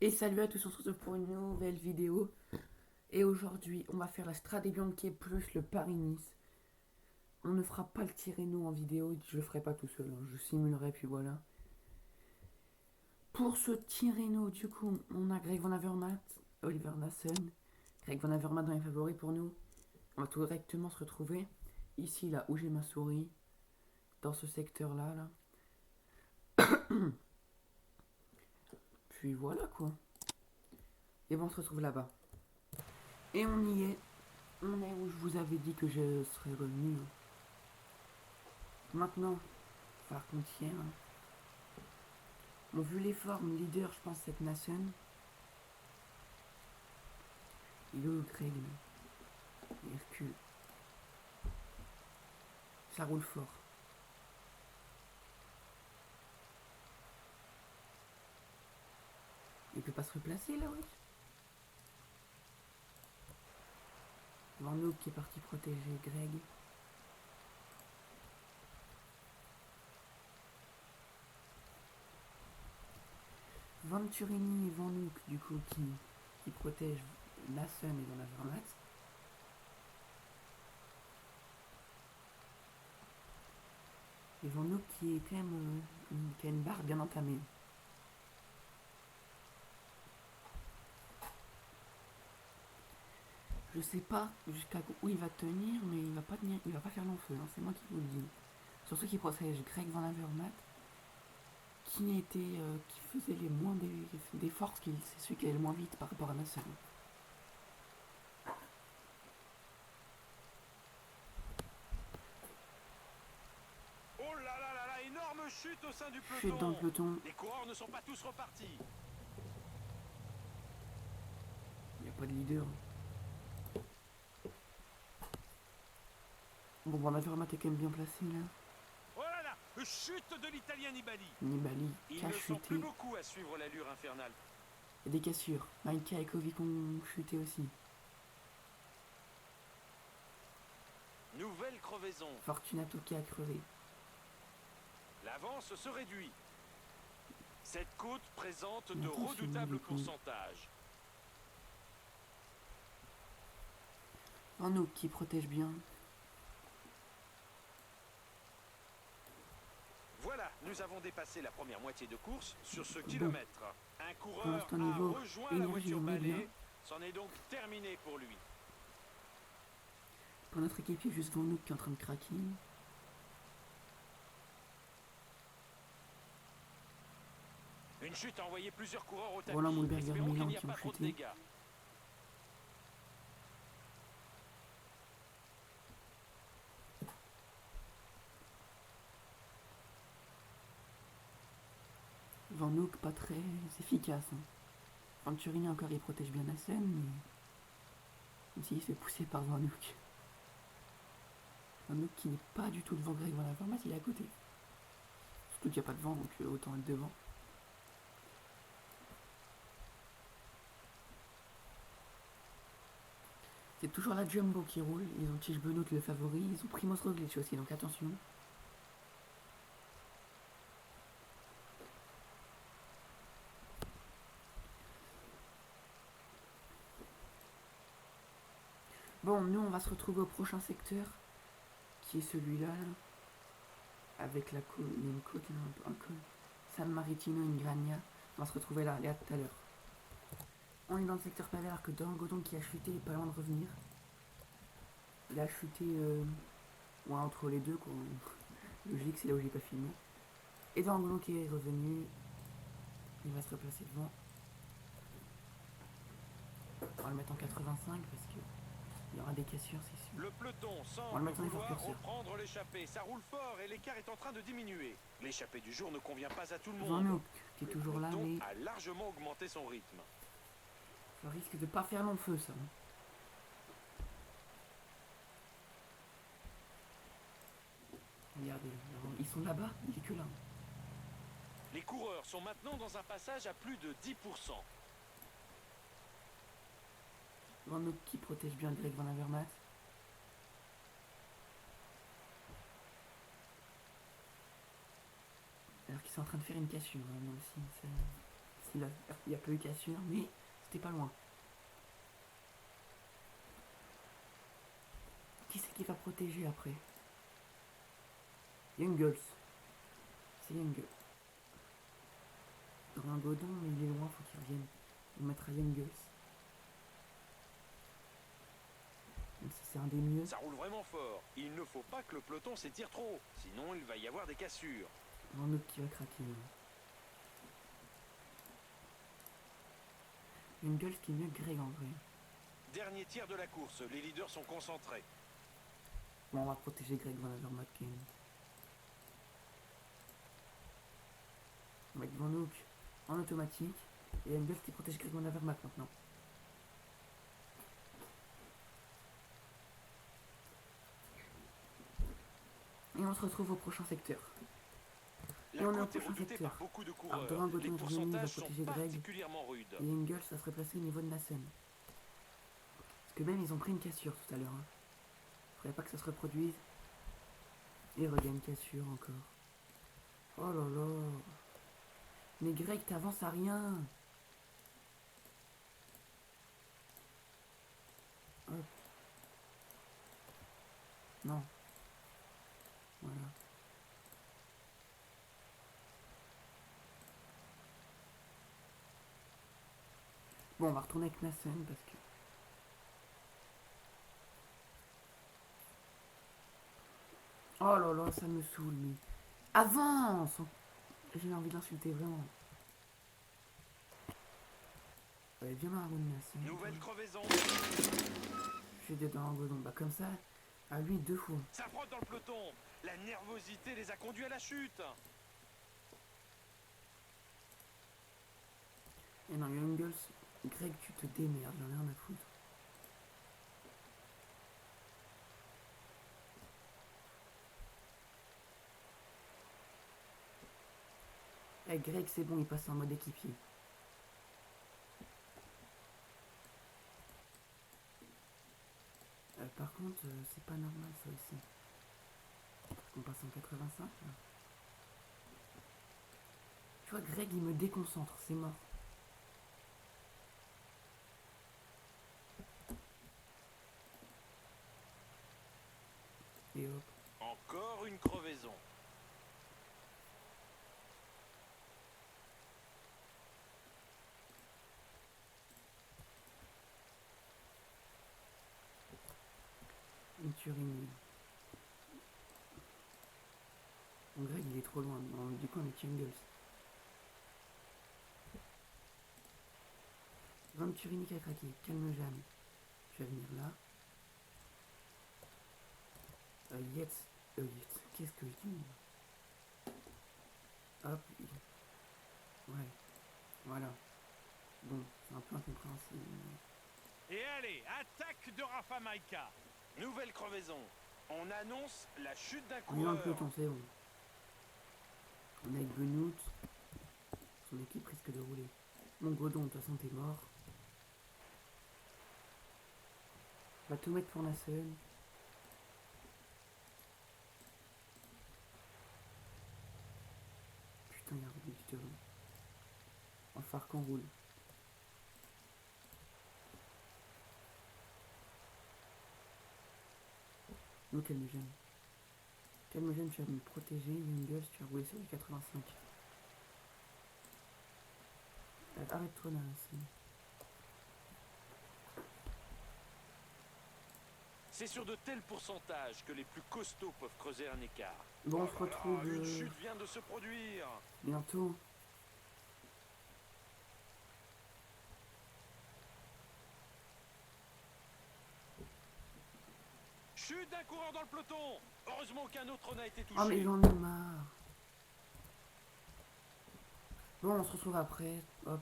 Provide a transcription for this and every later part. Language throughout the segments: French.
Et salut à tous, on se retrouve pour une nouvelle vidéo. Et aujourd'hui, on va faire la Strade Bianche plus le Paris-Nice. On ne fera pas le Tirreno en vidéo, je le ferai pas tout seul, hein. Je simulerai puis voilà. Pour ce Tirreno, du coup, on a Greg Van Avermaet, Oliver Nassen, Greg Van Avermaet dans les favoris pour nous. On va tout directement se retrouver ici, là où j'ai ma souris, dans ce secteur-là, là. Puis voilà quoi. Et bon, on se retrouve là-bas. Et on y est. On est où je vous avais dit que je serais revenu. Maintenant, par contre, hier, bon, vu les formes, leader, je pense, cette nation. Il est où Greg? Il recule. Ça roule fort. Il peut pas se replacer là, oui. Van Hoek qui est parti protéger Greg. Venturini et Van Hoek, du coup, qui protègent Nassen et Van Avermaet. Et Van Hoek qui est quand même qui a une barre bien entamée. Je sais pas jusqu'à où il va tenir, mais il va pas tenir, il va pas faire long feu, hein, c'est moi qui vous le dis. Surtout qu'il protège Greg Van Avermaet, qui faisait les moins des forces, c'est celui qui allait le moins vite par rapport à Nassen. Oh là là là là, énorme chute au sein du peloton. Chute dans le peloton. Les coureurs ne sont pas tous repartis. Il n'y a pas de leader. Bon, Van Avermaet est quand même bien placé là. Oh là là, chute de l'Italien Nibali. Nibali Ils qui a ne sont chuté. plus beaucoup à suivre l'allure infernale. Il y a des cassures. Maïka et Kovic ont chuté aussi. Nouvelle crevaison. Fortunato qui a crevé. L'avance se réduit. Cette côte présente de Attention, redoutables du coup. pourcentages. Van Hoek qui protège bien. Voilà, nous avons dépassé la première moitié de course sur ce kilomètre. Un coureur l'instant, a niveau rejoint la énergie, voiture on est bien. balai. C'en est donc terminé pour lui. Pour notre équipier, juste Van Hoek qui est en train de craquer. Une chute a envoyé plusieurs coureurs au tapis. Roland Moulberger, Espérons qu'il Milan n'y a qui ont pas trop de chuté. dégâts. Van Hoek pas très efficace. Hein. Venturini encore il protège bien Nassen, mais même s'il se fait pousser par Van Hoek. Van Hoek qui n'est pas du tout devant Greg Van Avermaet, il est à côté. Surtout qu'il n'y a pas de vent, donc autant être devant. C'est toujours la Jumbo qui roule. Ils ont Tige Benoît le favori. Ils ont Primoz Roglic aussi, donc attention. Bon, nous on va se retrouver au prochain secteur, qui est celui-là, là, avec la côte, il y a une côte, un col. San Maritino, Ingrania. On va se retrouver là, à tout à l'heure. On est dans le secteur pavé alors que Dangodon qui a chuté est pas loin de revenir. Il a chuté ouais, entre les deux, quoi. Logique, c'est là où j'ai pas filmé. Et Dangodon qui est revenu. Il va se replacer devant. On va le mettre en 85 parce que il y aura des cassures, c'est sûr. Le peloton On va semble le mettre en effort vouloir curseur. reprendre l'échappée. Ça roule fort et l'écart est en train de diminuer. L'échappée du jour ne convient pas à tout le Van monde. Hoek qui est Le toujours là, peloton mais a largement augmenté son rythme. ça risque de pas faire long feu, ça. Regardez, ils sont là-bas, il est que là. Les coureurs sont maintenant dans un passage à plus de 10%. Van Hoek qui protège bien Greg Van Avermaet. Alors qu'ils sont en train de faire une cassure, hein, aussi, c'est il n'y a pas eu cassure, mais c'était pas loin. Qui c'est qui va protéger après? Youngles. C'est Youngles. Un Godon, mais il est loin, faut qu'il revienne. On mettra Youngles. Même si c'est un des mieux. Ça roule vraiment fort. Il ne faut pas que le peloton s'étire trop, sinon il va y avoir des cassures. Un autre qui va craquer. Youngles qui est mieux que Greg en vrai. Dernier tiers de la course, les leaders sont concentrés. Bon, on va protéger Greg Van Avermaet quand même. On va mettre Van Hoek en automatique. Et Youngles qui protège Greg Van Avermaet maintenant. Et on se retrouve au prochain secteur. La Et on est au côte est prochain redoutée secteur. par beaucoup de Alors coureurs. Doran Les Godon est revenu, il va pourcentages sont protéger Greg. particulièrement rudes. Et Youngles va se replacer au niveau de Nassen. Parce que même ils ont pris une cassure tout à l'heure. Hein. Faudrait pas que ça se reproduise. Et regagne cassure encore. Oh là là. Mais Greg, t'avances à rien. Hop. Non. Voilà. Bon, on va retourner avec Nassen parce que... Oh là là, ça me saoule, mais... Avance! J'ai envie de l'insulter, vraiment. Allez, viens là, Arun Nassen. Nouvelle crevaison. Je suis dedans, Godon. Bah comme ça, à lui 2 fois. Ça frotte dans le peloton. La nervosité les a conduits à la chute. Et non, Youngles, Greg, tu te démerdes, j'en ai rien à foutre. Eh, Greg, c'est bon, il passe en mode équipier. Par contre, c'est pas normal ça aussi. On passe en 85 là. Tu vois, Greg, il me déconcentre, c'est mort. Et hop. Encore une crevaison. Une Turini. Bon, Greg, il est trop loin. Non, du coup, on est Youngles. Turini qui a craqué. Calme Jeanne. Je vais venir là. Yates. Qu'est-ce que je dis? Hop. Ouais. Voilà. Bon, c'est un peu incompréhensible. Et allez, attaque de Rafa Maika. Nouvelle crevaison. On annonce la chute d'un On est dans le coureur. peloton, c'est bon. On est avec Benoît. Son équipe risque de rouler. Mon Godon, de toute façon, t'es mort. On va tout mettre pour Nassen. Putain, il y a un roulement juste devant. On va faire qu'on roule. Nous, Calme-Gêne. Calme-Gêne, tu vas me protéger. Youngles, tu vas rouler sur les 85. Arrête-toi là, Nassen. C'est sur de tels pourcentages que les plus costauds peuvent creuser un écart. Bon, on se retrouve Une chute vient de se produire. bientôt. Chute d'un coureur dans le peloton. Heureusement qu'un autre n'a été touché. Oh, mais j'en ai marre. Bon, on se retrouve après. Hop.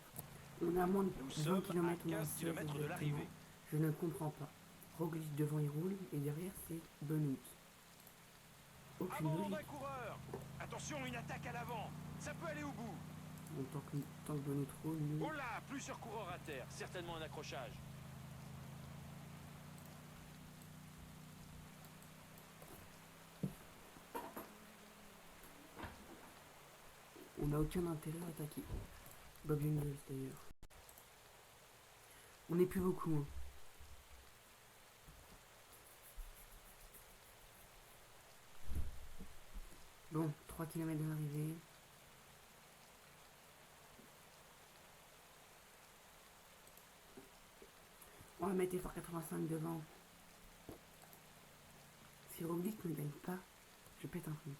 On est à moins de Nous 20 sommes km, à 15 km de l'arrivée. Je ne comprends pas. Roglic devant il roule et derrière c'est Benoît. Aucune Abandon logique. d'un coureur. Attention, une attaque à l'avant. Ça peut aller au bout. Bon, tant que Benoît roule, nous... Oh là, plusieurs coureurs à terre. Certainement un accrochage. On n'a aucun intérêt à attaquer. Bob Jungels d'ailleurs. On n'est plus beaucoup. Hein. Bon, 3 km de l'arrivée. On va mettre effort 85 devant. Si Roglic ne gagne pas, je pète un plomb.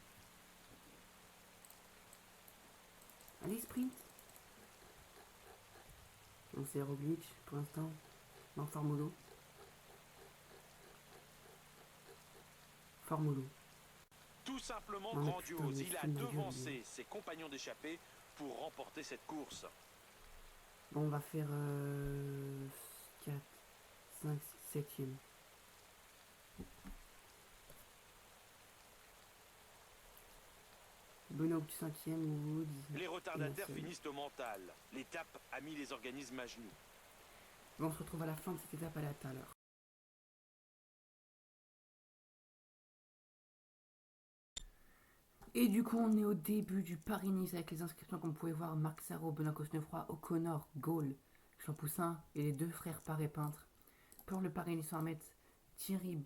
Allez, sprint. On sait Roglic pour l'instant. Non, Formolo. Formolo. Tout simplement Non, mais grandiose. putain, mais Il a fous de ma gueule, devancé ses compagnons d'échappée pour remporter cette course. Bon, on va faire 4, 5, 7e. Benoît 5e, Woods. Les retardataires Emerson. finissent au mental. L'étape a mis les organismes à genoux. Bon, on se retrouve à la fin de cette étape à la tout à l'heure. Et du coup, on est au début du Paris-Nice avec les inscriptions qu'on pouvait voir. Marc Sarrault, Benoît Cosnefroy, O'Connor, Gaulle, Champoussin et les deux frères Paré-Peintre. Pour le Paris-Nice, on va mettre Thierry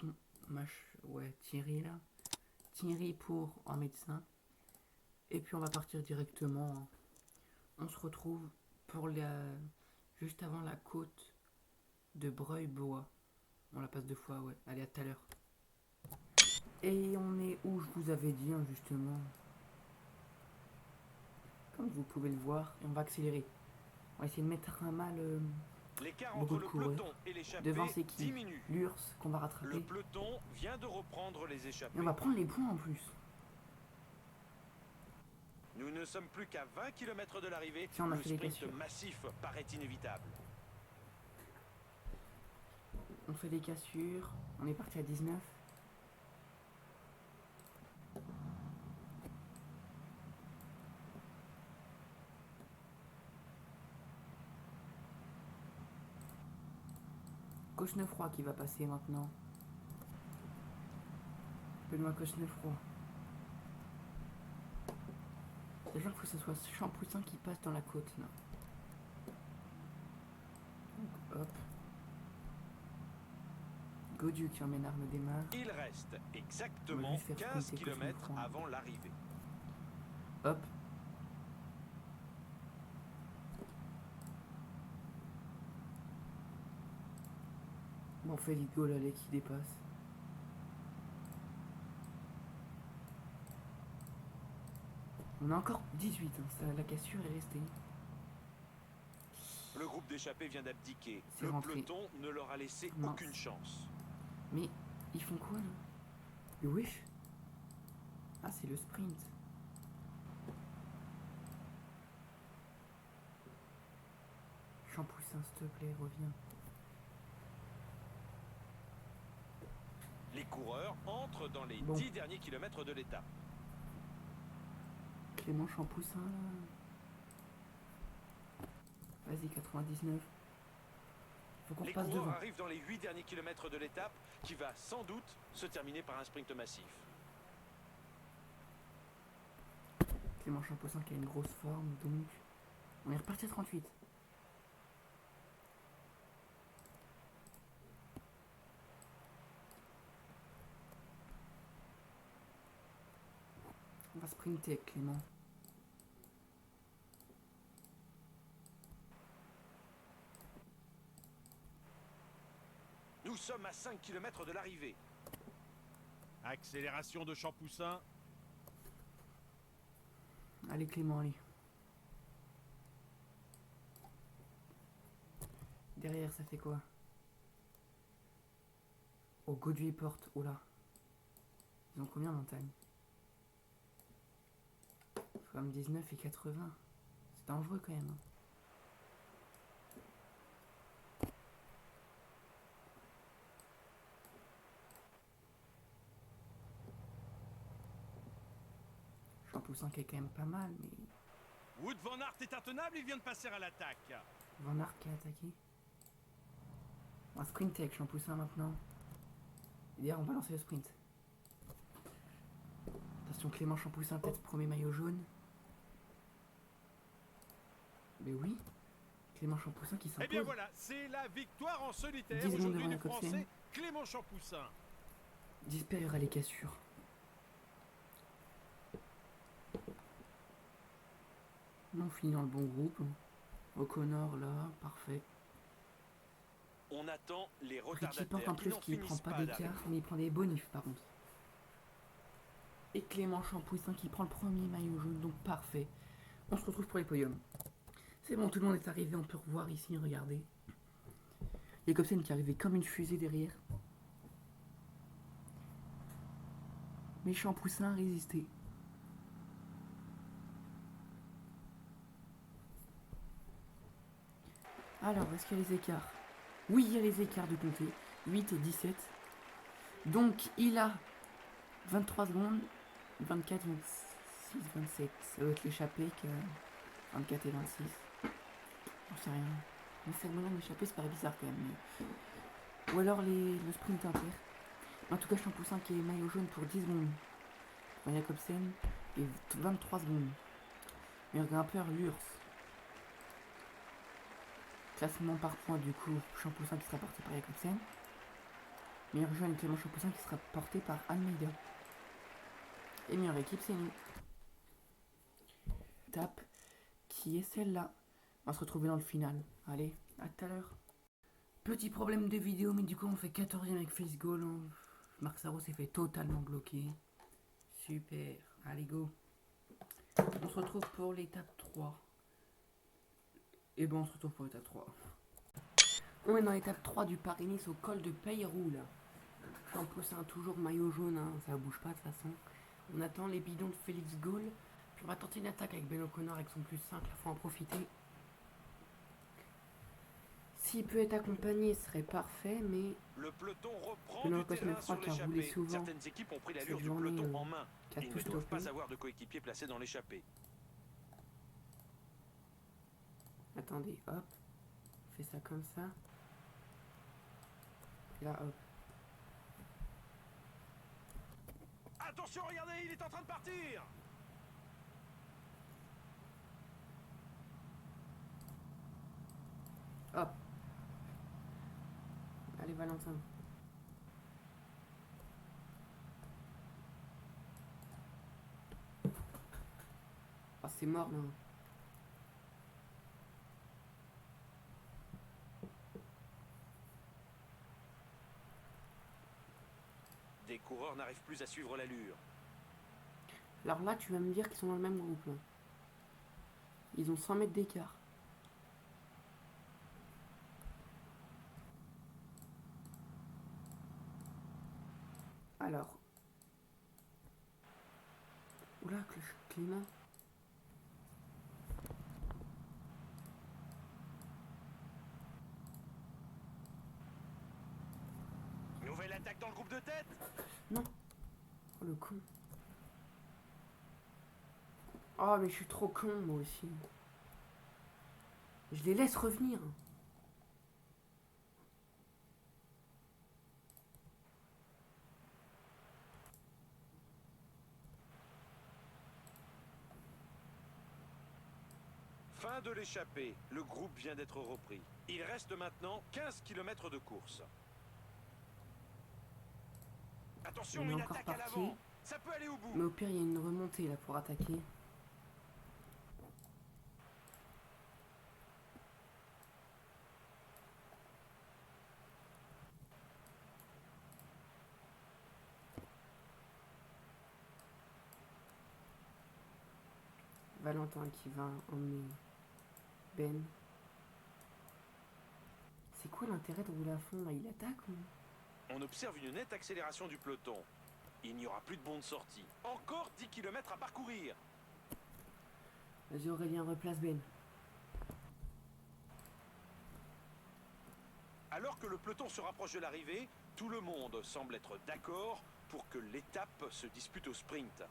Thierry là. Thierry pour un médecin. Et puis on va partir directement. On se retrouve pour juste avant la côte de Breuil-Bois. On la passe 2 fois, ouais. Allez, à tout à l'heure. Et on est où je vous avais dit, hein, justement. Comme vous pouvez le voir, et on va accélérer. On va essayer de mettre un mal L'écart beaucoup entre de le coureurs. peloton et l'échappée Devant c'est qui? diminue. L'URSS qu'on va Le rattraper. peloton vient de reprendre les échappées. Et on va prendre les points en plus. Nous ne sommes plus qu'à 20 km de l'arrivée. Tiens, on a Le fait les sprint cassures. massif paraît inévitable. On fait des cassures. On est parti à 19. Cosnefroy qui va passer maintenant. Benoît Cosnefroy. Déjà qu'il faut que ce soit Champoussin qui passe dans la côte là. Donc, hop. Gaudu qui emmène Arnaud démarre. Il reste On va exactement juste faire 15 sprinter km Cosnefroy. avant l'arrivée. Hop. Bon, Félix Gaulalais qui dépasse. On a encore 18, hein, la cassure est restée. Le groupe d'échappés vient d'abdiquer. C'est Le rentré. peloton ne leur a laissé Mince. aucune chance. Mais ils font quoi là? Le wish? Ah, c'est le sprint. Champoussin, s'il te plaît, reviens. Les coureurs entrent dans les Bon. 10 derniers kilomètres de l'étape. Clément Champoussin là. Vas-y, 99. Faut qu'on Les repasse coureurs devant. arrivent dans les 8 derniers kilomètres de l'étape qui va sans doute se terminer par un sprint massif. Clément Champoussin qui a une grosse forme, donc on est reparti à 38. On va sprinter avec Clément. Nous sommes à 5 km de l'arrivée. Accélération de Champoussin. Allez Clément, allez. Derrière, ça fait quoi? Oh, Gaudu porte. Oh là. Ils ont combien montagne? 79 et 80. C'est dangereux quand même. Champoussin qui est quand même pas mal, mais Wood Van Aert est intenable, il vient de passer à l'attaque. Van Aert qui a attaqué. On va sprinter avec Champoussin maintenant. Et d'ailleurs, on va lancer le sprint. Attention, Clément Champoussin, peut-être premier maillot jaune. Mais oui, Clément Champoussin qui Eh bien s'impose. voilà, c'est la victoire en solitaire 10 secondes aujourd'hui devant du Jacobsen. Français Clément Champoussin. J'espère il y aura les cassures. On finit dans le bon groupe. O'Connor là, parfait. On attend les Richie Porte retardataires en qui plus n'en qui prend finissent pas pas d'écart, d'arriver. mais il prend des bonifs par contre. Et Clément Champoussin qui prend le premier maillot jaune, donc parfait. On se retrouve pour les podiums. C'est bon, tout le monde est arrivé, on peut revoir ici, regardez. Jacobsen qui est arrivé comme une fusée derrière. Mais Champoussin a résisté. Alors, est-ce qu'il y a les écarts? Oui, il y a les écarts de compter. 8 et 17. Donc, il a 23 secondes. 24, 26, 27. Ça doit être l'échappée qui a 24 et 26. J'en sais rien. Mais c'est moyen d'échapper, c'est paraît bizarre quand même. Mais... Ou alors le sprint inter. En tout cas, Champoussin qui est maillot jaune pour 10 secondes. Pour Jacobsen et 23 secondes. Meilleur grimpeur, l'URSS. Classement par points du coup, Champoussin qui sera porté par Jacobsen. Meilleur jeune Clément Champoussin qui sera porté par Almeida. Et meilleure équipe c'est nous. Tape qui est celle-là. On va se retrouver dans le final. Allez, à tout à l'heure. Petit problème de vidéo, mais du coup on fait 14ème avec Face Goal. Marc Sarro s'est fait totalement bloquer. Super, allez go. On se retrouve pour l'étape 3. Et bon, on se retrouve pour l'étape 3. On est dans l'étape 3 du Paris-Nice au col de Peyrou là. Champoussin toujours maillot jaune, hein, ça bouge pas de toute façon. On attend les bidons de Félix Gaulle. Puis on va tenter une attaque avec Ben O'Connor avec son plus 5, il faut en profiter. S'il peut être accompagné, ce serait parfait, mais Le peloton reprend Benoît du terrain Cosme 3 sur qui a roulé l'échappée. souvent Certaines équipes ont pris l'allure cette du journée, peloton en main. qui a Ils tout ne doivent stoppé. pas avoir de coéquipiers placés dans l'échappée. Attendez, hop. On fait ça comme ça. Et là, hop. Attention, regardez, il est en train de partir. Hop. Allez, Valentin. Ah, c'est mort, là. Des coureurs n'arrivent plus à suivre l'allure. Alors là, tu vas me dire qu'ils sont dans le même groupe, là. Ils ont 100 mètres d'écart. Alors. Oula, Clément. Nouvelle attaque dans le groupe de tête. Non. Oh, le con. Oh, mais je suis trop con, moi aussi. Je les laisse revenir. Fin de l'échappée. Le groupe vient d'être repris. Il reste maintenant 15 km de course. Attention, On est une encore attaque à parti. l'avant. Ça peut aller au bout. Mais au pire, il y a une remontée, là, pour attaquer. Valentin qui va emmener Ben. C'est quoi l'intérêt de rouler à fond là? Il attaque ou... On observe une nette accélération du peloton. Il n'y aura plus de bons de sortie. Encore 10 km à parcourir. Vas-y Aurélien, replace Ben. Alors que le peloton se rapproche de l'arrivée, tout le monde semble être d'accord pour que l'étape se dispute au sprint.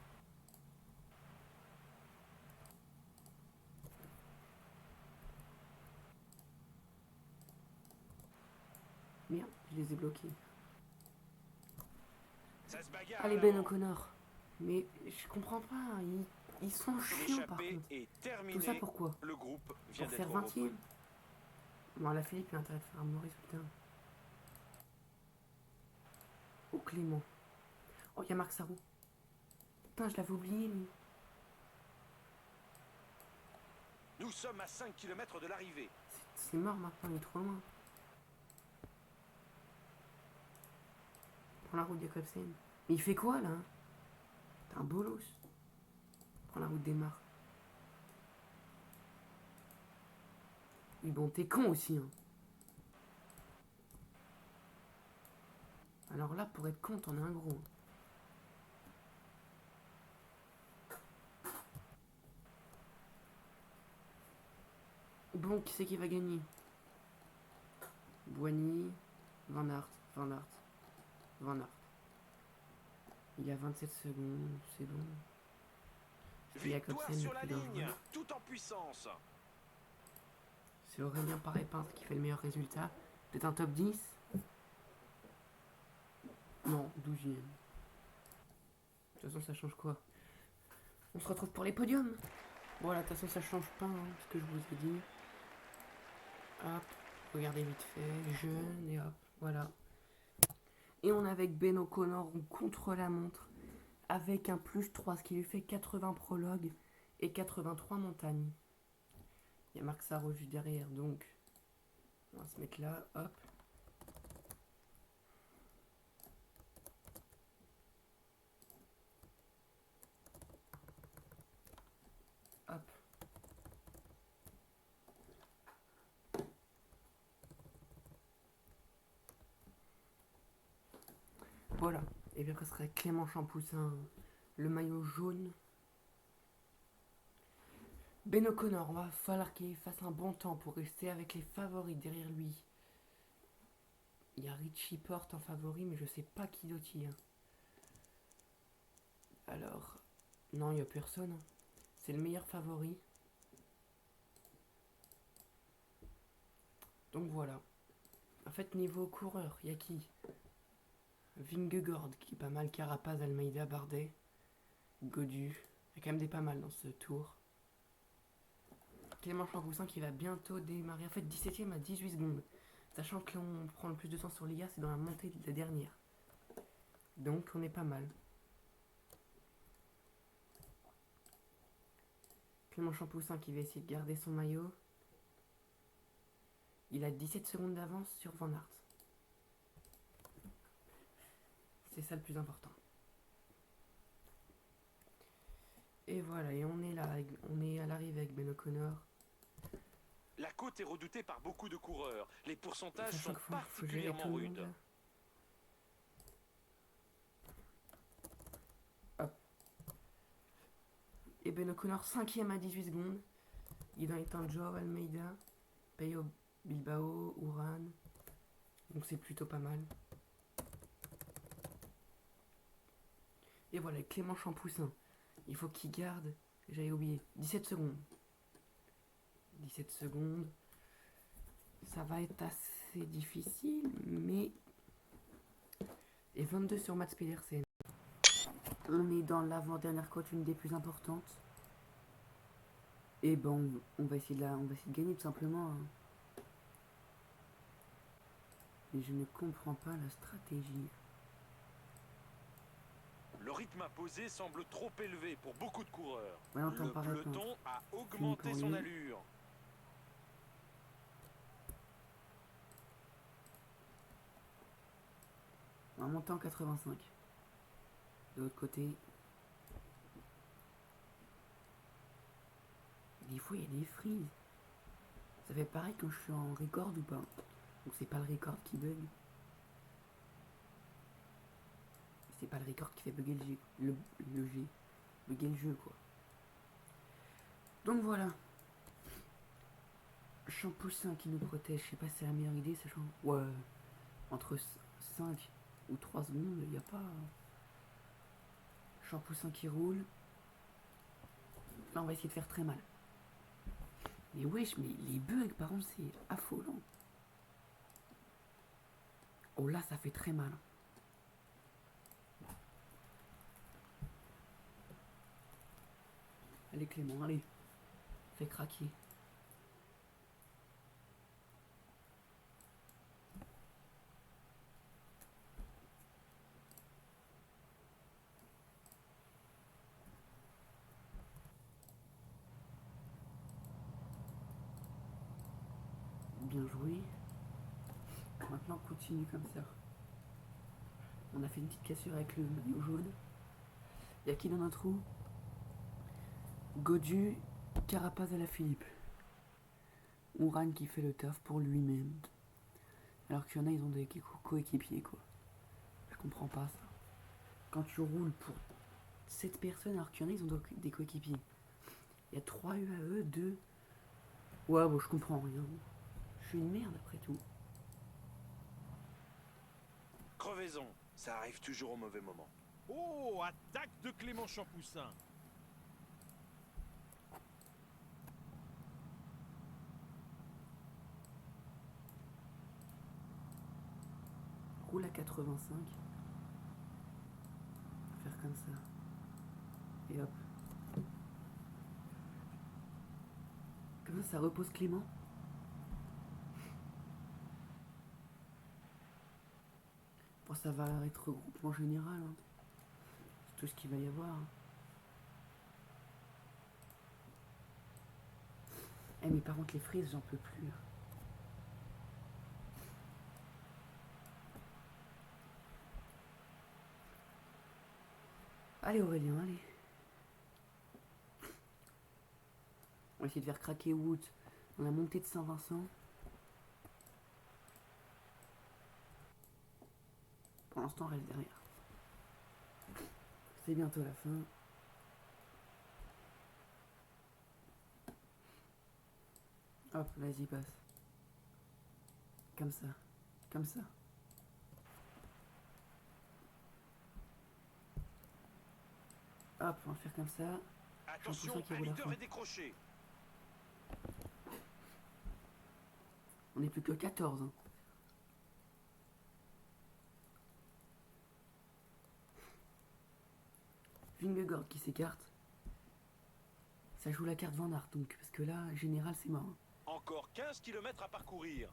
Merde, je les ai bloqués. Ça se bagarre. Allez à Ben l'avant. O'Connor. Mais je comprends pas, Ils sont chiants par L'échappée contre. est Tout ça terminée. pourquoi? Le groupe vient Pour d'être faire repris. 20ème. Bon, la Philippe, il a intérêt de faire un bon résultat. Oh Clément. Oh, il y a Marc Sarou. Putain, je l'avais oublié, lui. Nous sommes à 5 km de l'arrivée. C'est mort maintenant, il est trop loin. Prends la route Jacobsen. Mais il fait quoi là? T'es un bolos. Prends la route des mares. Oui, bon, t'es con aussi, hein. Alors là, pour être con, t'en es un gros. Bon, qui c'est qui va gagner? Boigny, Van Aert, Van Aert, Van Aert. Il y a 27 secondes, c'est bon. Victoire Jacobsen, sur le la plus ligne, dangereux. tout en puissance. C'est Aurélien Paré-Peintre qui fait le meilleur résultat. Peut-être un top 10? Non, 12ème. De toute façon, ça change quoi? On se retrouve pour les podiums. Voilà, de toute façon, ça change pas, hein, ce que je vous ai dit. Hop, regardez vite fait, jeune, et hop, voilà. Et on est avec Ben O'Connor contre la montre, avec un +3, ce qui lui fait 80 prologues et 83 montagnes. Il y a Marc Sarro juste derrière, donc on va se mettre là, hop. Hop. Voilà. Et puis après, ce serait Clément Champoussin, le maillot jaune. Ben O'Connor, va falloir qu'il fasse un bon temps pour rester avec les favoris derrière lui. Il y a Richie Porte en favori, mais je sais pas qui d'autre il y a. Alors, non, il n'y a personne. C'est le meilleur favori. Donc voilà. En fait, niveau coureur, il y a qui? Vingegaard, qui est pas mal. Carapaz, Almeida, Bardet, Godu. Il y a quand même des pas mal dans ce tour. Clément Champoussin qui va bientôt démarrer. En fait, 17ème à 18 secondes. Sachant que l'on prend le plus de temps sur l'IA, c'est dans la montée de la dernière. Donc, on est pas mal. Clément Champoussin qui va essayer de garder son maillot. Il a 17 secondes d'avance sur Van Aert. C'est ça le plus important. Et voilà, et on est là, on est à l'arrivée avec Ben O'Connor. La côte est redoutée par beaucoup de coureurs. Les pourcentages sont Chaque fois, faut gérer particulièrement tout le monde, rudes. là. Hop. Et Ben O'Connor 5ème à 18 secondes. Il est dans les temps de Joao Almeida, Peyo Bilbao, Uran. Donc c'est plutôt pas mal. Et voilà, Clément Champoussin. Il faut qu'il garde, j'avais oublié, 17 secondes. 17 secondes. Ça va être assez difficile, mais... Et 22 sur Mats Pedersen. On est dans l'avant-dernière côte, une des plus importantes. Et bon, on va essayer de gagner tout simplement. Hein. Mais je ne comprends pas la stratégie. Le rythme imposé semble trop élevé pour beaucoup de coureurs. Ouais, on t'en Le paraît peloton a Fini augmenté pour son lui. allure. On va monter en 85. De l'autre côté. Des fois, il y a des frises. Ça fait pareil quand je suis en record ou pas. Donc c'est pas le record qui bug. C'est pas le record qui fait bugger le G. Le G. Bugger le jeu, quoi. Donc voilà. Champoussin qui nous protège. Je sais pas si c'est la meilleure idée, sachant. Ouais. Entre 5 ou 3 secondes, il n'y a pas. Champoussin qui roule. Là, on va essayer de faire très mal. Mais wesh, mais les bugs, par contre, c'est affolant. Oh là, ça fait très mal. Allez Clément, allez. Fais craquer. Bien joué. Maintenant on continue comme ça. On a fait une petite cassure avec le maillot jaune. Y'a qui dans notre trou? Godu, Carapace à la Philippe. Ouran qui fait le taf pour lui-même. Alors qu'il y en a, ils ont des coéquipiers quoi. Je comprends pas ça. Quand tu roules pour 7 personnes, alors qu'il y en a, ils ont des coéquipiers. Il y a 3 UAE, 2. Ouais, bon, je comprends rien. Je suis une merde après tout. Crevaison, ça arrive toujours au mauvais moment. Oh, attaque de Clément Champoussin. Roule à 85. Faire comme ça. Et hop. Comme ça repose Clément. Bon, ça va être regroupement général. Hein. C'est tout ce qu'il va y avoir. Hein. Eh mais par contre les frises, j'en peux plus. Allez Aurélien, allez. On va essayer de faire craquer Wood dans la montée de Saint-Vincent. Pour l'instant on reste derrière. C'est bientôt la fin. Hop, vas-y passe. Comme ça. Comme ça. Hop, on va faire comme ça. Attention, un leader est décroché. On est plus que 14. Hein. Vingegaard qui s'écarte. Ça joue la carte Van Aert donc, parce que là, général, c'est mort. Encore 15 km à parcourir.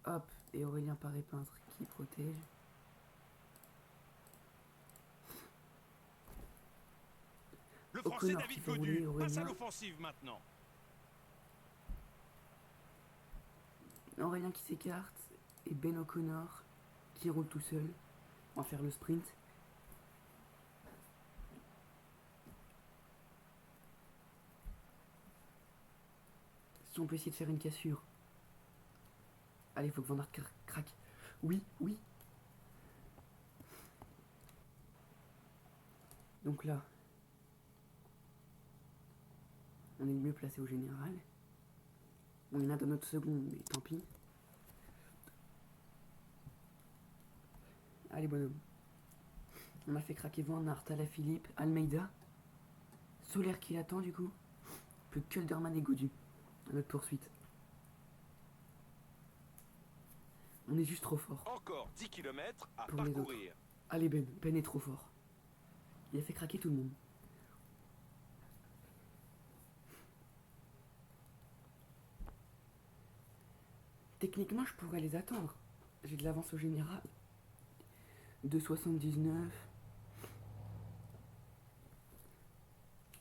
Hop, et Aurélien Paré-Peintre qui protège. Le Français O'Connor qui David fait Godu rouler passe à Aurélien. l'offensive maintenant. Aurélien qui s'écarte. Et Ben O'Connor qui roule tout seul. On va faire le sprint. Si on peut essayer de faire une cassure. Allez, faut que Van Aert craque. Oui, oui. Donc là, on est le mieux placé au général. On en a dans notre seconde, mais tant pis. Allez, bonhomme. On a fait craquer Van Aert, Alaphilippe, Almeida. Solaire qui l'attend du coup. Plus que Kelderman et Godu. À notre poursuite. On est juste trop fort. Encore 10 km à Pour les parcourir. Allez Ben, Ben est trop fort. Il a fait craquer tout le monde. Techniquement, je pourrais les attendre. J'ai de l'avance au général. 2,79.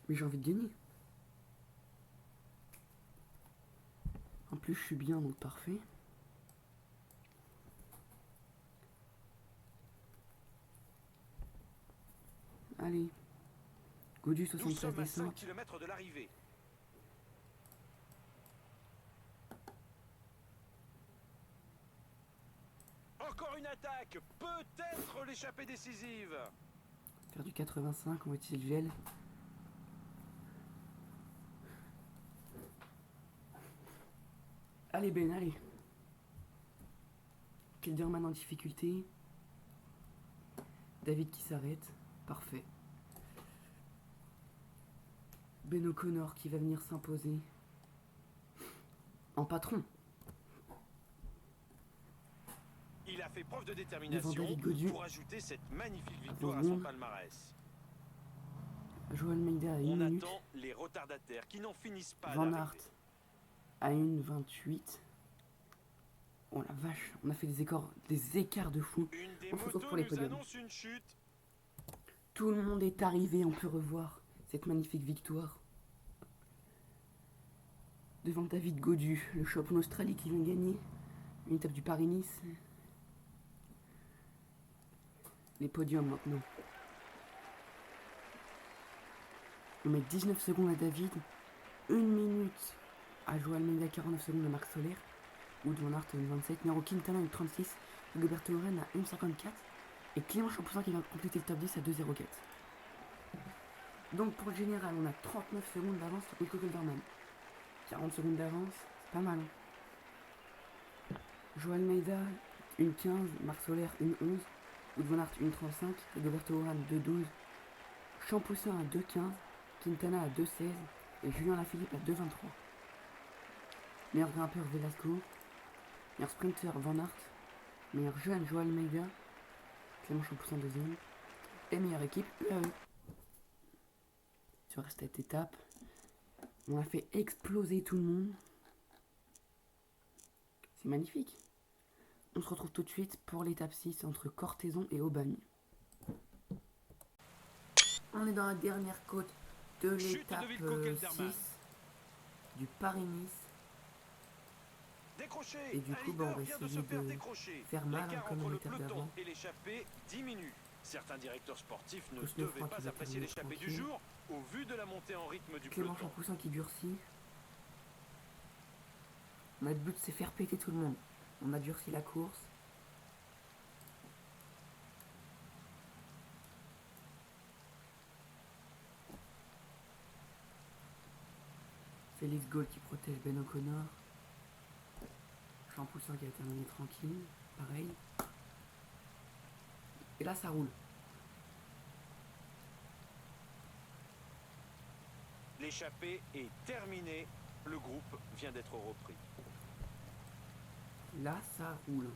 Mais j'ai envie de gagner. En plus, je suis bien, donc parfait. Allez. Godu, Nous 73 sommes à 5 descente. km de l'arrivée. Encore une attaque. Peut-être l'échappée décisive. Faire du 85, on va utiliser le gel. Allez Ben, allez. Kelderman en difficulté. David qui s'arrête. Parfait. Ben O'Connor qui va venir s'imposer. En patron. Il a fait preuve de devant détermination David Gaudu. pour ajouter cette magnifique victoire à son Seconde. palmarès. Joao Almeida à 1 On minute. attend les retardataires qui n'en finissent pas Van d'arriver. Aert à 1,28. Oh la vache, on a fait des écarts de fou. Une des On se retrouve motos pour les nous podiums. annonce une chute. Tout le monde est arrivé, on peut revoir cette magnifique victoire. Devant David Gaudu, le champion Australie qui vient de gagner une étape du Paris-Nice. Les podiums maintenant. On met 19 secondes à David, 1 minute à Joao Almeida, 49 secondes à Marc Soler, Wout van Aert à 1,27, Nairo Quintana à 1,36, Rigoberto Urán à 1,54 et Clément Champoussin qui vient de compléter le top 10 à 2,04. Donc pour le général, on a 39 secondes d'avance sur Wilco Kelderman. 40 secondes d'avance, c'est pas mal. Joao Almeida, 1,15, Marc Soler, 1,11, Wout van Aert, 1,35, Rigoberto Urán, 2,12, Champoussin à 2,15, Quintana à 2,16 et Julien Lafilippe à 2,23. Meilleur grimpeur Velasco, meilleur sprinter Van Aert, meilleur jeune Joao Almeida, Clément Champoussin deuxième, et meilleure équipe UAE. Sur cette étape, on a fait exploser tout le monde. C'est magnifique. On se retrouve tout de suite pour l'étape 6 entre Cortezon et Aubagne. On est dans la dernière côte de Chute de l'étape Wilco Kelderman. 6 du Paris-Nice. Décroché. Et du Un coup, bah, on leader va vient de essayer se faire de décrocher. faire mal, L'écart comme entre le l'étape peloton d'avant. et l'échappée diminue. Certains directeurs sportifs ne Cosnefroy devaient qui pas va apprécier terminer l'échappée du tranquille. jour au vu de la montée en rythme du Clément peloton. Champoussin qui durcit. Notre but c'est faire péter tout le monde. On a durci la course. Félix Gaulle qui protège Ben O'Connor. Champoussin qui a terminé tranquille. Pareil. Et là ça roule. L'échappée est terminée. Le groupe vient d'être repris. Là ça roule.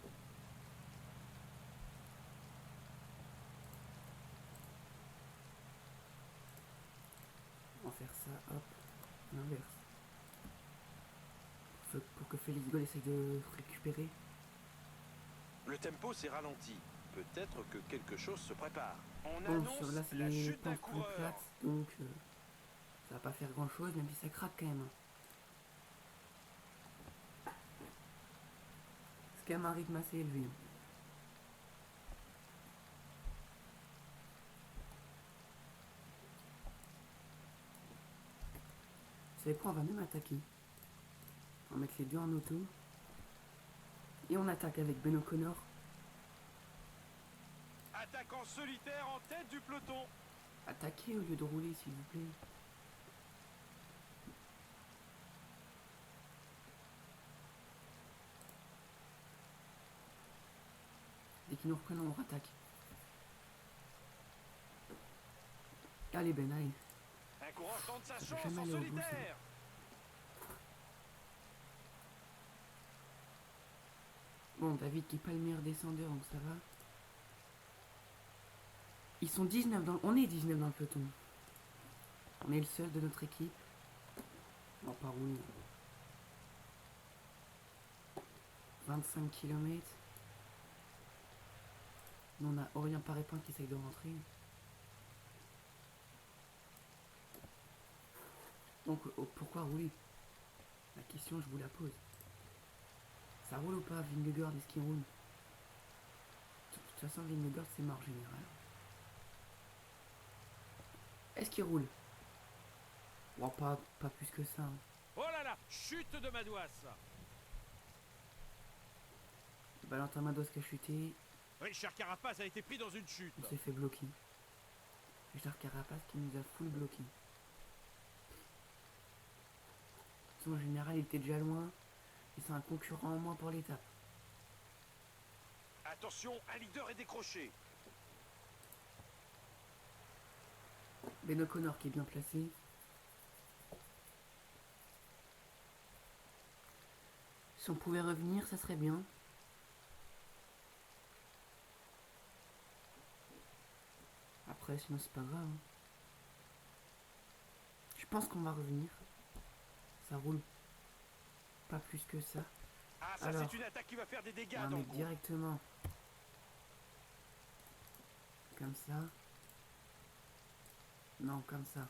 On va faire ça, hop, l'inverse. Pour que Félix Gaulle essaye de récupérer. Le tempo s'est ralenti. Peut-être que quelque chose se prépare. On Bon, annonce sur là c'est la les chute d'un pentes plus coureur. plates, donc ça va pas faire grand chose, même si ça craque quand même. C'est quand même un rythme assez élevé. Vous savez quoi, on va même attaquer. On va mettre les deux en auto. Et on attaque avec Ben O'Connor. Attaquant solitaire en tête du peloton. Attaquez au lieu de rouler, s'il vous plaît. Dès qu'ils nous reprennent, on rattaque. Allez Ben, allez. Un coureur tente sa Ça chance fait jamais en aller au bout, solitaire. Bon, David qui est pas le meilleur descendeur, donc ça va. Ils sont 19 dans... On est 19 dans le peloton. On est le seul de notre équipe. On va pas rouler. 25 km. Nous, on a Aurélien Parépin qui essaye de rentrer. Donc, pourquoi rouler? La question, je vous la pose. Ça roule ou pas, Vingegaard, est-ce qu'il roule? De toute façon, Vingegaard, c'est mort en général. Est-ce qu'il roule? Bon, pas plus que ça. Hein. Oh là là, chute de Madouas. Valentin Mados qui a chuté. Richard Carapace a été pris dans une chute. Il s'est fait bloquer. Richard Carapace qui nous a full bloqué. En général, il était déjà loin. Et c'est un concurrent en moins pour l'étape. Attention, un leader est décroché. Ben O'Connor qui est bien placé. Si on pouvait revenir, ça serait bien. après, sinon c'est pas grave. Hein. Je pense qu'on va revenir. Ça roule pas plus que ça. Ah, ça Alors, c'est une attaque qui va faire des dégâts on va dans le mettre groupe. directement. Comme ça. Non, comme ça.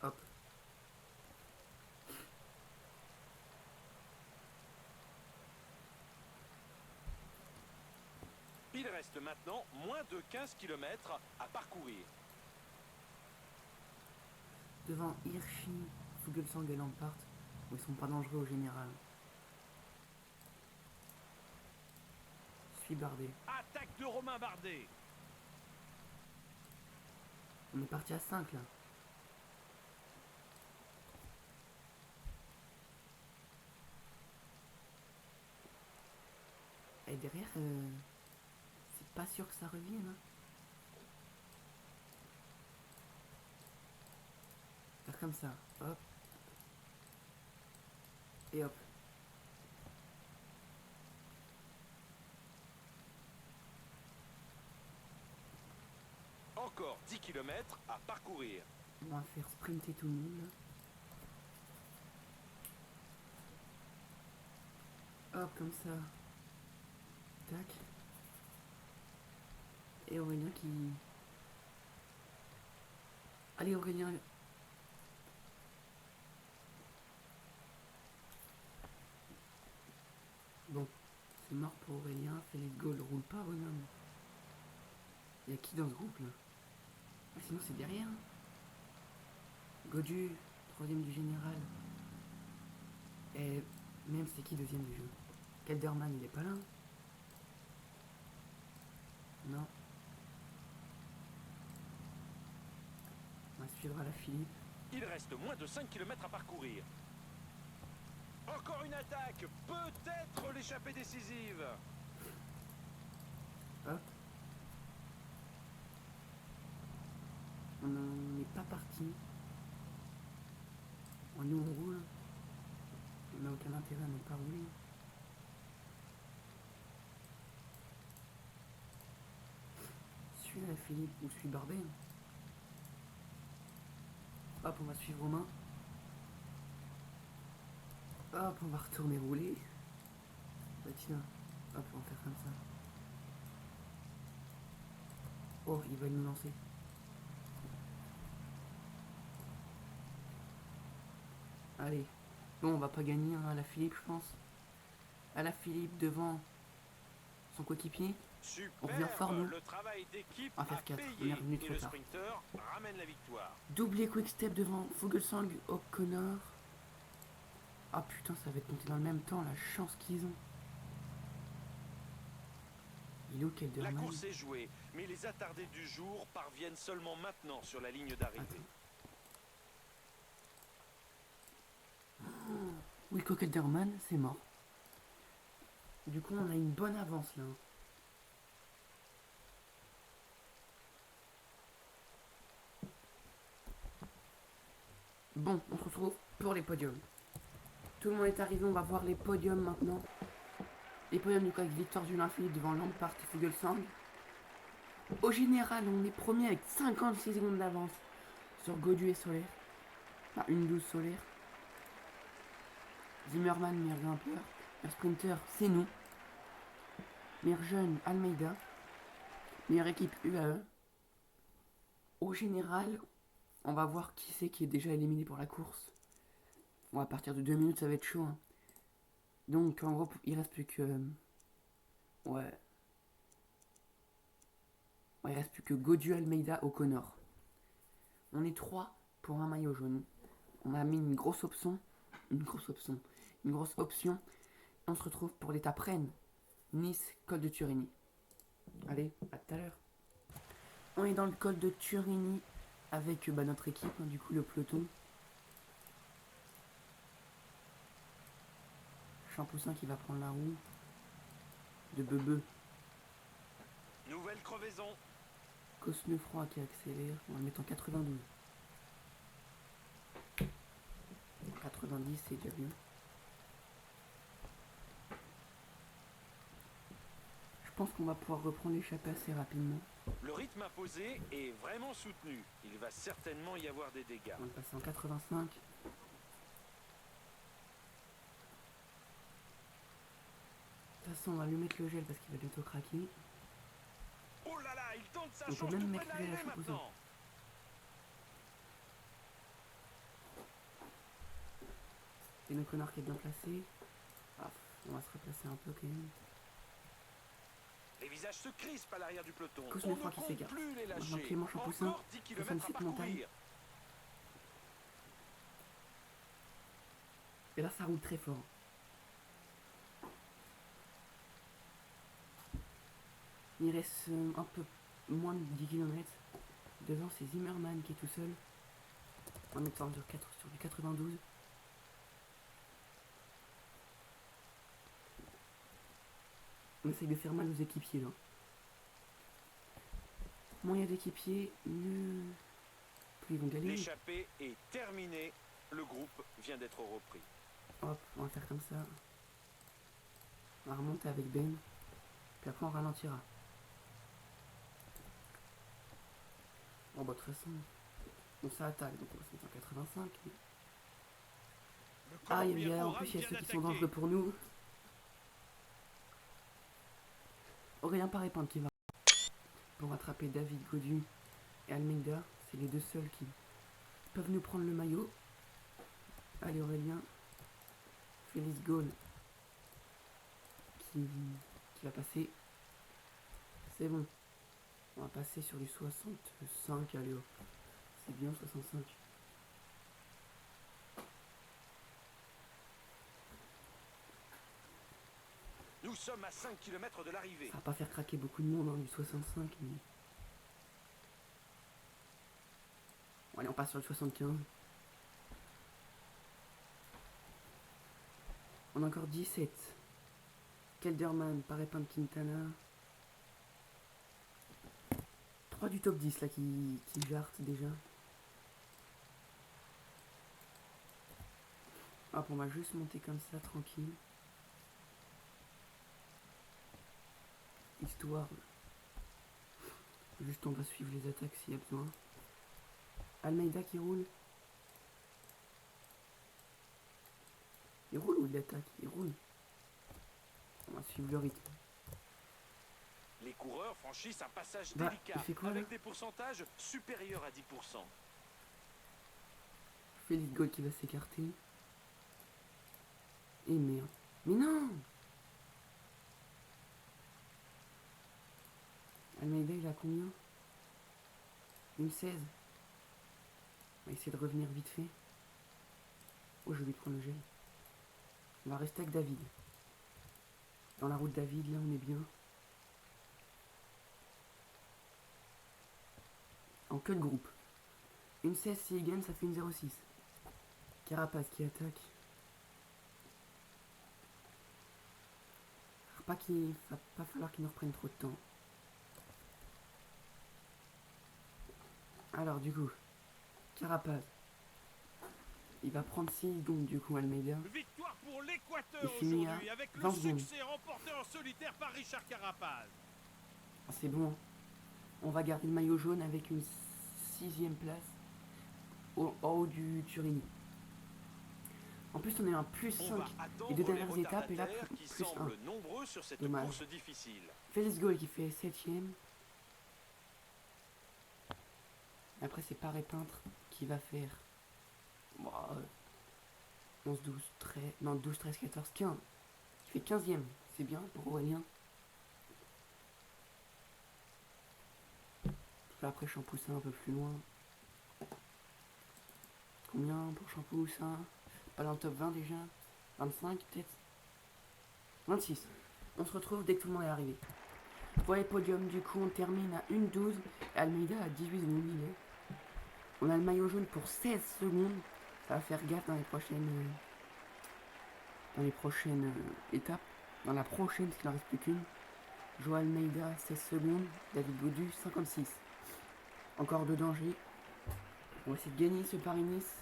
Hop. Il reste maintenant moins de 15 km à parcourir. Devant Hirschi, Fuglsang et Lampart, où ils sont pas dangereux au général. Je suis bardé. Attaque de Romain Bardet. On est parti à 5 là. Et derrière, c'est pas sûr que ça revienne. Hein. Faire comme ça. Hop. Et hop. Encore 10 km à parcourir. On va faire sprinter tout le monde. Hop, comme ça. Tac. Et Aurélien qui... Allez Aurélien. Bon, c'est mort pour Aurélien. Félix Gaulle roule pas, bonhomme. Y'a qui dans ce groupe là? Ah, sinon c'est derrière. Hein. Godu, troisième du général. Et même c'est qui deuxième du jeu? Kelderman il est pas là. Non. On va suivre à la Philippe. Il reste moins de 5 km à parcourir. Encore une attaque, peut-être l'échappée décisive. Hop. On n'est pas parti. Nous on roule. On n'a aucun intérêt à ne pas rouler. Suis la Philippe ou suis Barbet. Hop, on va suivre Romain. Hop, on va retourner rouler. Bah tiens, hop, on va faire comme ça. Oh, il va nous lancer. Allez. Bon, on va pas gagner hein, à la Philippe, je pense. À la Philippe devant son coéquipier. Super, On revient fort, nous. le travail d'équipe On va faire a 4, payé on est revenu et trop le tard. sprinter ramène la victoire. Doublé quick step devant Fuglsang, O'Connor. Ah putain, ça va être monté dans le même temps, la chance qu'ils ont. Il est où La Kelderman? course est jouée, mais les attardés du jour parviennent seulement maintenant sur la ligne d'arrivée. Wilco Kelderman, c'est mort. Du coup, on a une bonne avance là. Bon, on se retrouve pour les podiums. Tout le monde est arrivé, on va voir les podiums maintenant. Les podiums du coup avec Victor Julien Philippe devant Lampart et Fuglsang. Au général, on est premier avec 56 secondes d'avance sur Godu et Solaire. Enfin, une 12 Solaire. Zimmerman, meilleur grimpeur. Meilleur sprinter, c'est nous. Meilleur jeune, Almeida. Meilleure équipe UAE. Au général, on va voir qui c'est qui est déjà éliminé pour la course. Bon, à partir de 2 minutes, ça va être chaud. Hein. Donc, en gros, il reste plus que... Ouais, il reste plus que Godu, Almeida, O'Connor. On est 3 pour un maillot jaune. On a mis une grosse option. Une grosse option. On se retrouve pour l'étape Rennes. Nice, col de Turini. Allez, à tout à l'heure. On est dans le col de Turini avec notre équipe, hein, du coup le peloton. Champoussin qui va prendre la roue. De Bebe. Nouvelle crevaison. Cosnefroy qui accélère. On va le mettre en 92. 90, c'est déjà bien. Je pense qu'on va pouvoir reprendre l'échappée assez rapidement. Le rythme imposé est vraiment soutenu. Il va certainement y avoir des dégâts. On va passer en 85. De toute façon, on va lui mettre le gel parce qu'il va bientôt craquer. Oh là là, il tente sa On peut chance même tout mettre près de le gel à l'arrivée Champouzin. maintenant. Et le connard qui est bien placé. Ah, on va se replacer un peu quand même. Les visages se crispent à l'arrière du peloton. Cosnefroy On ne qui compte s'égare. plus les Maintenant, lâcher. Clément Champouzin, Encore 10 km à 67 montagnes. parcourir. Et là, ça roule très fort. Il reste un peu moins de 10 km. Devant, c'est Zimmerman qui est tout seul. En étant sur du 92. On essaye de faire mal aux équipiers là. Moins il y a d'équipiers, mieux plus ils vont gagner. L'échappée est terminée. Le groupe vient d'être repris. Hop, on va faire comme ça. On va remonter avec Ben. Puis après on ralentira. Bon bah de toute façon, on s'attaque, donc on va se mettre en 85. Mais... Le Ah, il y Colombier a, en Oran plus il y a vient ceux qui sont d'attaquer. dangereux pour nous. Aurélien Paré-Pinte qui va pour rattraper David Godu et Almeida. C'est les deux seuls qui peuvent nous prendre le maillot. Allez Aurélien. Félix Gaulle qui va passer. C'est bon. On va passer sur du 65. Allez hop. C'est bien 65. Nous sommes à 5 km de l'arrivée. Ça va pas faire craquer beaucoup de monde, hein, du 65, mais... Bon, allez, on passe sur le 75. On a encore 17. Kelderman, Paré-Pinte, Quintana. 3 du top 10 là qui jartent déjà. Hop, on va juste monter comme ça, tranquille. Histoire. Juste on va suivre les attaques s'il y a besoin. Almeida qui roule. Il roule ou il attaque? Il roule. On va suivre le rythme. Les coureurs franchissent un passage Bah, délicat il fait quoi, avec là des pourcentages supérieurs à 10%. Félix Gaulle qui va s'écarter. Et merde. Mais non! Almeida il a combien? Une 16. On va essayer de revenir vite fait. Oh, je vais prendre le gel. On va rester avec David. Dans la route David, là on est bien. En queue de groupe. Une 16 si il gagne, ça fait une 0,6. Carapace qui attaque. Va pas falloir qu'il nous reprenne trop de temps. Alors du coup, Carapace. Il va prendre 6 donc du coup Almeida. Victoire pour l'Équateur Il finit à aujourd'hui avec le 20 secondes. succès remporté en solitaire par Richard Carapaz. Ah, c'est bon. On va garder le maillot jaune avec une 6ème place en haut du Turini. En plus on est un plus On 5 va les attendre deux les dernières étapes et là retardataires qui plus 1. semblent nombreux sur cette Dommage. course difficile. Félix Gaulle qui fait 7ème. Après c'est Paré-Pinte qui va faire 11, 12, 13, non 12, 13, 14, 15. Il fait 15ème, c'est bien pour Aurélien. Là, après Champouzin un peu plus loin. Combien pour Champouzin? Pas dans le top 20 déjà. 25 peut-être. 26. On se retrouve dès que tout le monde est arrivé. Pour les podiums, du coup, on termine à 1,12 et Almeida à 18 secondes. Il est. On a le maillot jaune pour 16 secondes. Ça va faire gaffe dans les prochaines étapes. Dans la prochaine, parce qu'il n'en reste plus qu'une. Joao Almeida 16 secondes. David Godu 56. Encore de danger. On va essayer de gagner ce Paris-Nice.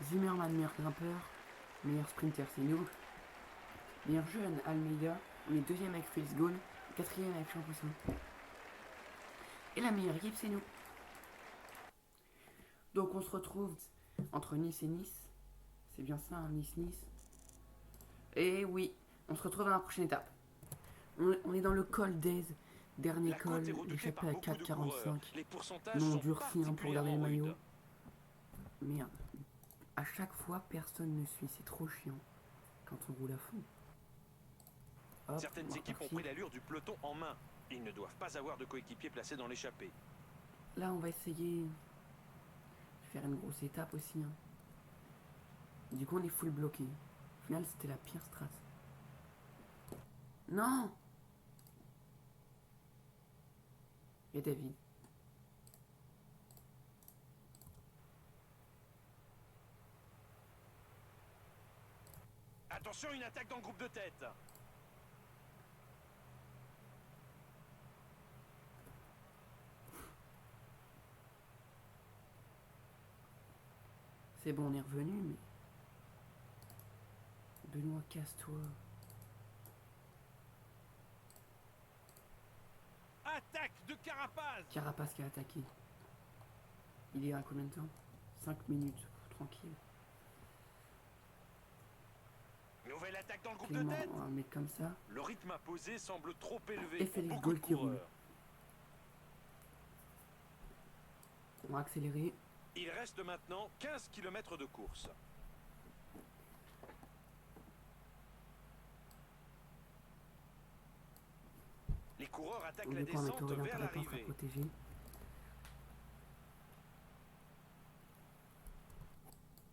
Zimmerman, meilleur grimpeur. Meilleur sprinter, c'est nous. Meilleur jeune, Almeida. On est deuxième avec Félix Gaulle. Quatrième avec Champoussin. Et la meilleure équipe, c'est nous. Donc on se retrouve entre Nice et Nice. C'est bien ça, hein, Nice-Nice. Et oui, on se retrouve dans la prochaine étape. On est dans le col d'Aise. Dernier La côte col, est redoutée échappé par à beaucoup de coureurs. 4,45. Les pourcentages Non sont durci hein, pour garder le particulièrement maillot. rudes. Merde. À chaque fois, personne ne suit. C'est trop chiant quand on roule à fond. Hop, Certaines on va équipes ont repartir. pris l'allure du peloton en main. Ils ne doivent pas avoir de coéquipier placé dans l'échappée. Là, on va essayer de faire une grosse étape aussi. Hein. Du coup, on est full bloqué. Au final, c'était la pire strat. Non! Et David. Attention, une attaque dans le groupe de tête. C'est bon, on est revenu, mais... Benoît, casse-toi. Attaque de Carapaz. Carapace qui a attaqué. Il est à combien de temps? 5 minutes. Tranquille. Nouvelle attaque dans le groupe de Clément, tête. on va le mettre comme ça. Le rythme imposé semble trop élevé Et pour Félix beaucoup de Gaulle qui roule. coureurs. On va accélérer. Il reste maintenant 15 km de course. Les coureurs attaquent la Du coup, on va descente mettre Aurélien vers Paré-Peintre à l'arrivée. protéger.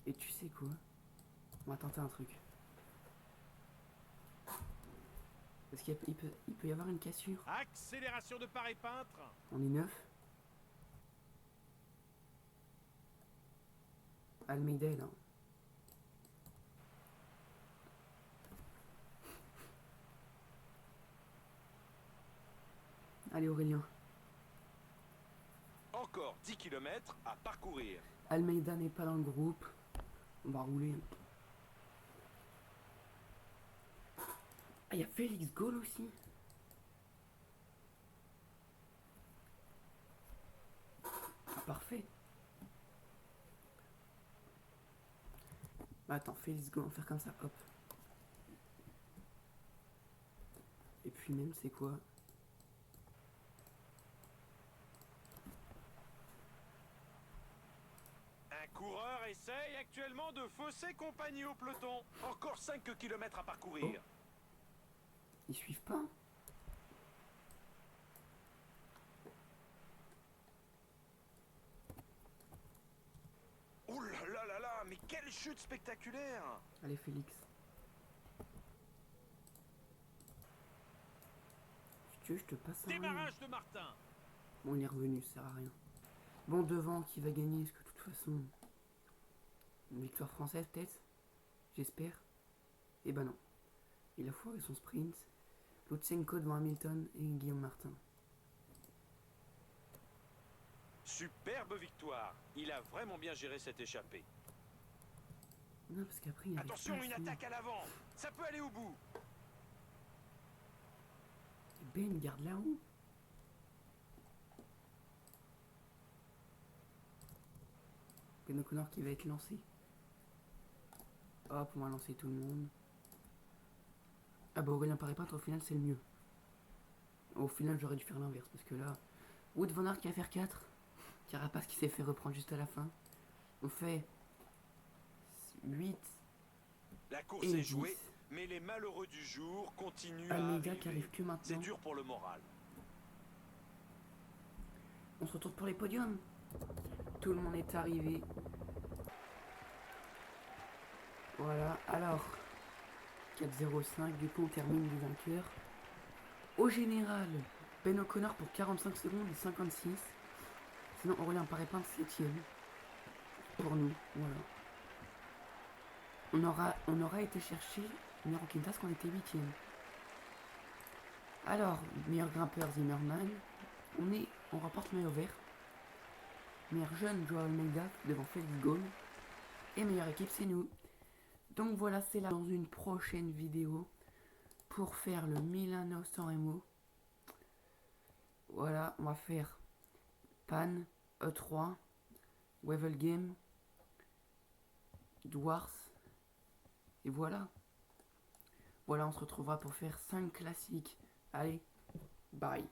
Et tu sais quoi? On va tenter un truc. Parce qu'il peut y avoir une cassure. Accélération de Paré-Peintre. On est 9. Almeida est là. Allez Aurélien. Encore 10 km à parcourir. Almeida n'est pas dans le groupe. On va rouler. Ah, il y a Félix Gaulle aussi. Ah, parfait. Bah, attends, Félix Gaulle, on va faire comme ça, hop. Et puis même, c'est quoi? Un coureur essaye actuellement de fausser compagnie au peloton. Encore 5 km à parcourir. Ils suivent pas. Oh là là là là, mais quelle chute spectaculaire! Allez Félix. Si tu veux, je te passe un rien. Démarrage de Martin. Bon, il est revenu, ça sert à rien. Bon, devant, qui va gagner? Est-ce que de toute façon... Une victoire française, peut-être? J'espère. Eh ben non. Il a foiré son sprint. Lutsenko devant Hamilton et Guillaume Martin. Superbe victoire. Il a vraiment bien géré cette échappée. Non, parce qu'après, il y avait Attention, pas une assez. attaque à l'avant. Ça peut aller au bout. Ben, garde la roue. Ben O'Connor qui va être lancé. Hop, on va lancer tout le monde. Ah bah Aurélien Paré-Peintre, au final, c'est le mieux. Au final, j'aurais dû faire l'inverse, parce que là... Wout van Aert qui va faire 4. Carapace qui s'est fait reprendre juste à la fin. On fait 8 La course et est 10. jouée, mais les malheureux du jour continuent à Almeida qui arriver. arrive que C'est maintenant. dur pour le moral. On se retrouve pour les podiums. Tout le monde est arrivé. Voilà, alors 4,05, du coup on termine du vainqueur. Au général, Ben O'Connor pour 45 secondes et 56. Sinon Aurélien Paré-Peintre 7ème. Pour nous, voilà. On aura été chercher meilleur Quintas qu'on était 8ème. Alors, meilleur grimpeur Zimmerman. On remporte maillot vert. Meilleur jeune Joao Almeida devant Félix Gaulle. Et meilleure équipe c'est nous. Donc voilà, c'est là dans une prochaine vidéo. pour faire le 1900 MO. Voilà, on va faire Pan, E3, Wevel Game, Dwarfs, et voilà. Voilà, on se retrouvera pour faire 5 classiques. Allez, bye.